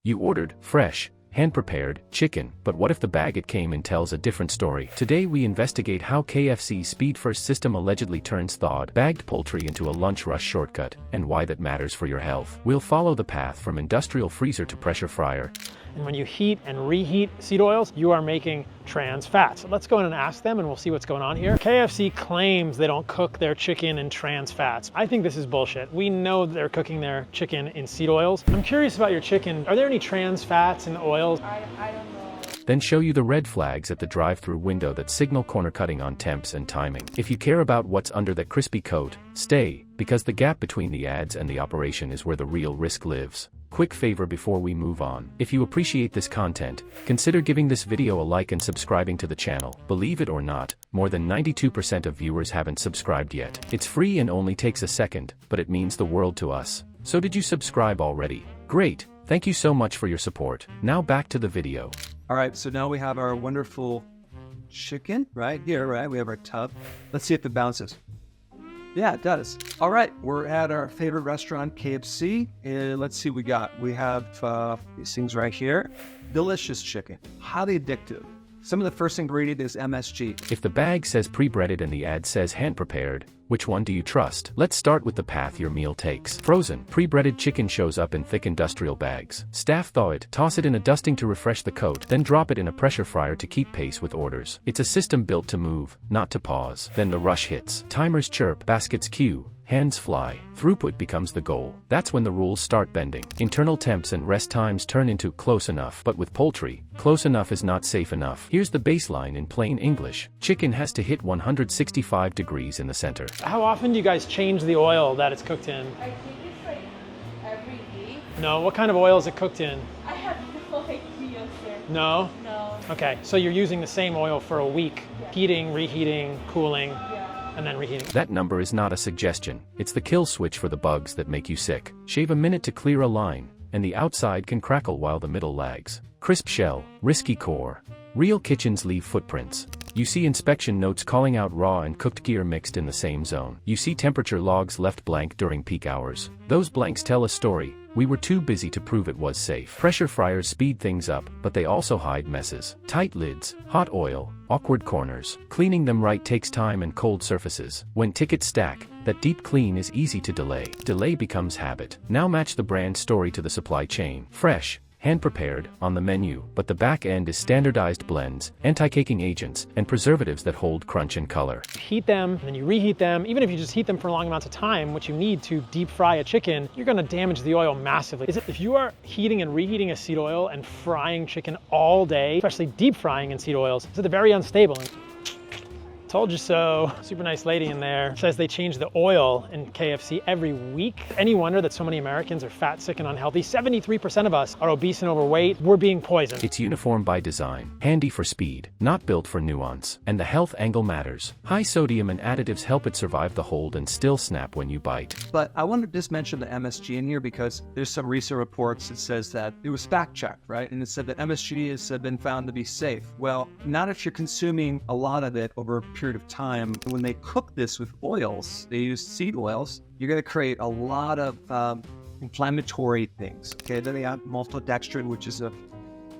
You ordered fresh, hand-prepared chicken, but what if the bag it came in tells a different story? Today we investigate how KFC's speed-first system allegedly turns thawed, bagged poultry into a lunch rush shortcut, and why that matters for your health. We'll follow the path from industrial freezer to pressure fryer. And when you heat and reheat seed oils, you are making trans fats. So let's go in and ask them and we'll see what's going on here. KFC claims they don't cook their chicken in trans fats. I think this is bullshit. We know they're cooking their chicken in seed oils. I'm curious about your chicken. Are there any trans fats in the oils? I don't know. Then show you the red flags at the drive-thru window that signal corner cutting on temps and timing. If you care about what's under that crispy coat, stay, because the gap between the ads and the operation is where the real risk lives. Quick favor before we move on. If you appreciate this content, consider giving this video a like and subscribing to the channel. Believe it or not, more than 92% of viewers haven't subscribed yet. It's free and only takes a second, but it means the world to us. So did you subscribe already? Great, thank you so much for your support. Now back to the video. All right, so now we have our wonderful chicken right here, right? We have our tub. Let's see if it bounces. Yeah, it does. All right, we're at our favorite restaurant, KFC, and let's see what we got. We have these things right here. Delicious chicken, highly addictive. Some of the first ingredient is MSG. If the bag says pre-breaded and the ad says hand-prepared, which one do you trust? Let's start with the path your meal takes. Frozen, pre-breaded chicken shows up in thick industrial bags. Staff thaw it, toss it in a dusting to refresh the coat, then drop it in a pressure fryer to keep pace with orders. It's a system built to move, not to pause. Then the rush hits. Timers chirp, baskets queue, hands fly. Throughput becomes the goal. That's when the rules start bending. Internal temps and rest times turn into close enough. But with poultry, close enough is not safe enough. Here's the baseline in plain English. Chicken has to hit 165 degrees in the center. How often do you guys change the oil that it's cooked in? I think it's like every day. No, what kind of oil is it cooked in? I have no idea, sir. No? No. Okay, so you're using the same oil for a week, heating, reheating, cooling, and then reheating. That number is not a suggestion. It's the kill switch for the bugs that make you sick. Shave a minute to clear a line, and the outside can crackle while the middle lags. Crisp shell, risky core. Real kitchens leave footprints. You see inspection notes calling out raw and cooked gear mixed in the same zone. You see temperature logs left blank during peak hours. Those blanks tell a story. We were too busy to prove it was safe. Pressure fryers speed things up, but they also hide messes. Tight lids, hot oil, awkward corners. Cleaning them right takes time and cold surfaces. When tickets stack, that deep clean is easy to delay. Delay becomes habit. Now match the brand story to the supply chain. Fresh, hand-prepared, on the menu, but the back end is standardized blends, anti-caking agents, and preservatives that hold crunch and color. Heat them, and then you reheat them. Even if you just heat them for long amounts of time, which you need to deep fry a chicken, you're gonna damage the oil massively. If you are heating and reheating a seed oil and frying chicken all day, especially deep frying in seed oils, it's very unstable. Told you so. Super nice lady in there. Says they change the oil in KFC every week. Any wonder that so many Americans are fat, sick, and unhealthy? 73% of us are obese and overweight. We're being poisoned. It's uniform by design, handy for speed, not built for nuance. And the health angle matters. High sodium and additives help it survive the hold and still snap when you bite. But I want to just mention the MSG in here because there's some recent reports that says that it was fact-checked, right? And it said that MSG has been found to be safe. Well, not if you're consuming a lot of it over a period of time. When they cook this with oils, they use seed oils, you're going to create a lot of inflammatory things. Okay, then they have maltodextrin, which is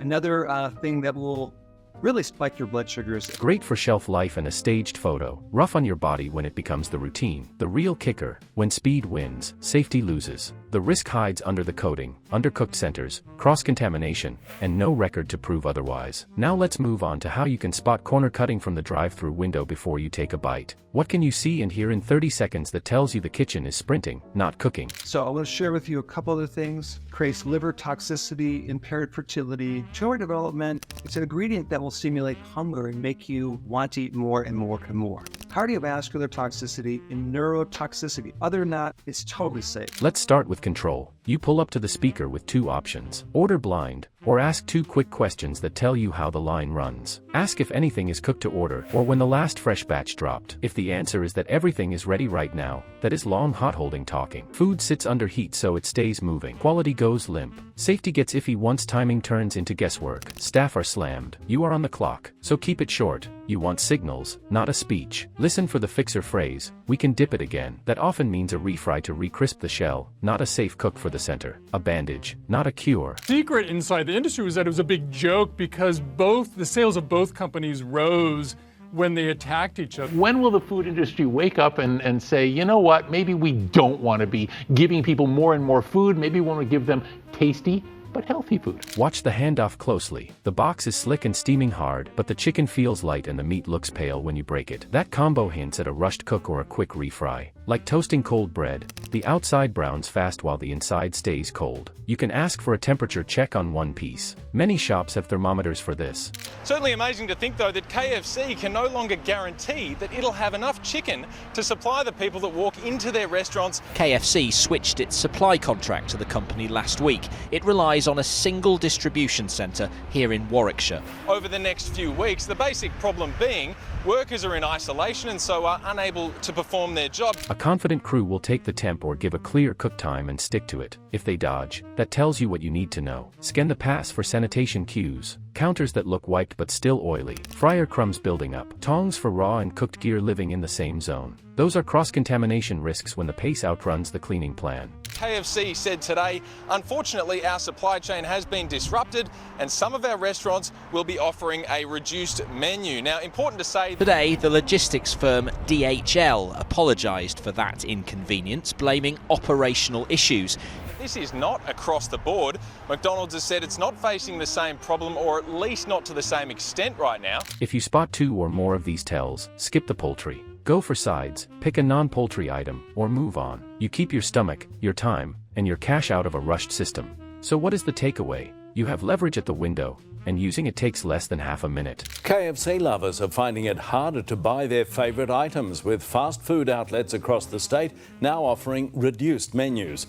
another thing that will really spike your blood sugars. Great for shelf life and a staged photo. Rough on your body when it becomes the routine. The real kicker, when speed wins, safety loses. The risk hides under the coating, undercooked centers, cross-contamination, and no record to prove otherwise. Now let's move on to how you can spot corner cutting from the drive-thru window before you take a bite. What can you see and hear in 30 secords that tells you the kitchen is sprinting, not cooking? So I want to share with you a couple other things. Creates liver toxicity, impaired fertility, tumor development. It's an ingredient that will stimulate hunger and make you want to eat more and more and more. Cardiovascular toxicity and neurotoxicity. Other than that, it's totally safe. Let's start with control. You pull up to the speaker with two options. Order blind, or ask 2 quick questions that tell you how the line runs. Ask if anything is cooked to order or when the last fresh batch dropped. If the answer is that everything is ready right now, that is long hot holding talking. Food sits under heat so it stays moving. Quality goes limp. Safety gets iffy once timing turns into guesswork. Staff are slammed. You are on the clock, so keep it short. You want signals, not a speech. Listen for the fixer phrase, "We can dip it again." That often means a refry to recrisp the shell, not a safe cook for the center. A bandage, not a cure. Secret inside the industry was that it was a big joke because the sales of both companies rose when they attacked each other. When will the food industry wake up and say, you know what, maybe we don't want to be giving people more and more food, maybe we want to give them tasty but healthy food. Watch the handoff closely. The box is slick and steaming hard, but the chicken feels light and the meat looks pale when you break it. That combo hints at a rushed cook or a quick refry. Like toasting cold bread, the outside browns fast while the inside stays cold. You can ask for a temperature check on one piece. Many shops have thermometers for this. Certainly amazing to think, though, that KFC can no longer guarantee that it'll have enough chicken to supply the people that walk into their restaurants. KFC switched its supply contract to the company last week. It relies on a single distribution centre here in Warwickshire. Over the next few weeks, the basic problem being workers are in isolation and so are unable to perform their job. A confident crew will take the temp or give a clear cook time and stick to it. If they dodge, that tells you what you need to know. Scan the pass for sanitation cues. Counters that look wiped but still oily. Fryer crumbs building up. Tongs for raw and cooked gear living in the same zone. Those are cross-contamination risks when the pace outruns the cleaning plan. KFC said today, unfortunately, our supply chain has been disrupted and some of our restaurants will be offering a reduced menu. Now, important to say, today, the logistics firm DHL apologised for that inconvenience, blaming operational issues. this is not across the board. McDonald's has said it's not facing the same problem, or at least not to the same extent right now. If you spot 2 or more of these tells, skip the poultry. Go for sides, pick a non-poultry item, or move on. You keep your stomach, your time, and your cash out of a rushed system. So what is the takeaway? You have leverage at the window, and using it takes less than half a minute. KFC lovers are finding it harder to buy their favourite items, with fast food outlets across the state now offering reduced menus.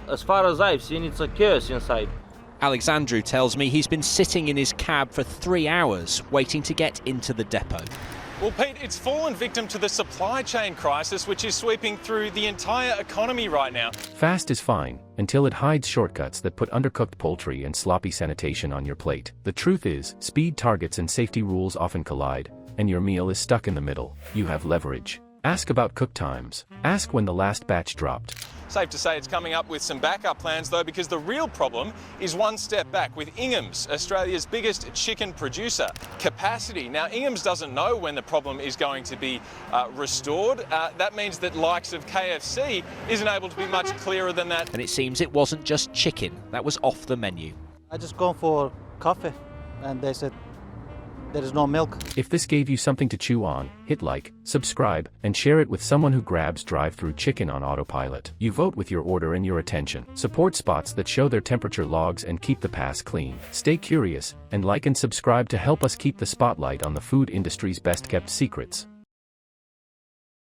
As far as I've seen, it's a chaos inside. Alexandru tells me he's been sitting in his cab for 3 hours waiting to get into the depot. Well, Pete, it's fallen victim to the supply chain crisis, which is sweeping through the entire economy right now. Fast is fine, until it hides shortcuts that put undercooked poultry and sloppy sanitation on your plate. The truth is, speed targets and safety rules often collide, and your meal is stuck in the middle. You have leverage. Ask about cook times. Ask when the last batch dropped. Safe to say it's coming up with some backup plans, though, because the real problem is one step back with Ingham's, Australia's biggest chicken producer. Capacity. Now, Ingham's doesn't know when the problem is going to be restored. That means that likes of KFC isn't able to be much clearer than that. And it seems it wasn't just chicken that was off the menu. I just gone for coffee, and they said there is no milk. If this gave you something to chew on, hit like, subscribe, and share it with someone who grabs drive-thru chicken on autopilot. You vote with your order and your attention. Support spots that show their temperature logs and keep the pass clean. Stay curious, and like and subscribe to help us keep the spotlight on the food industry's best-kept secrets.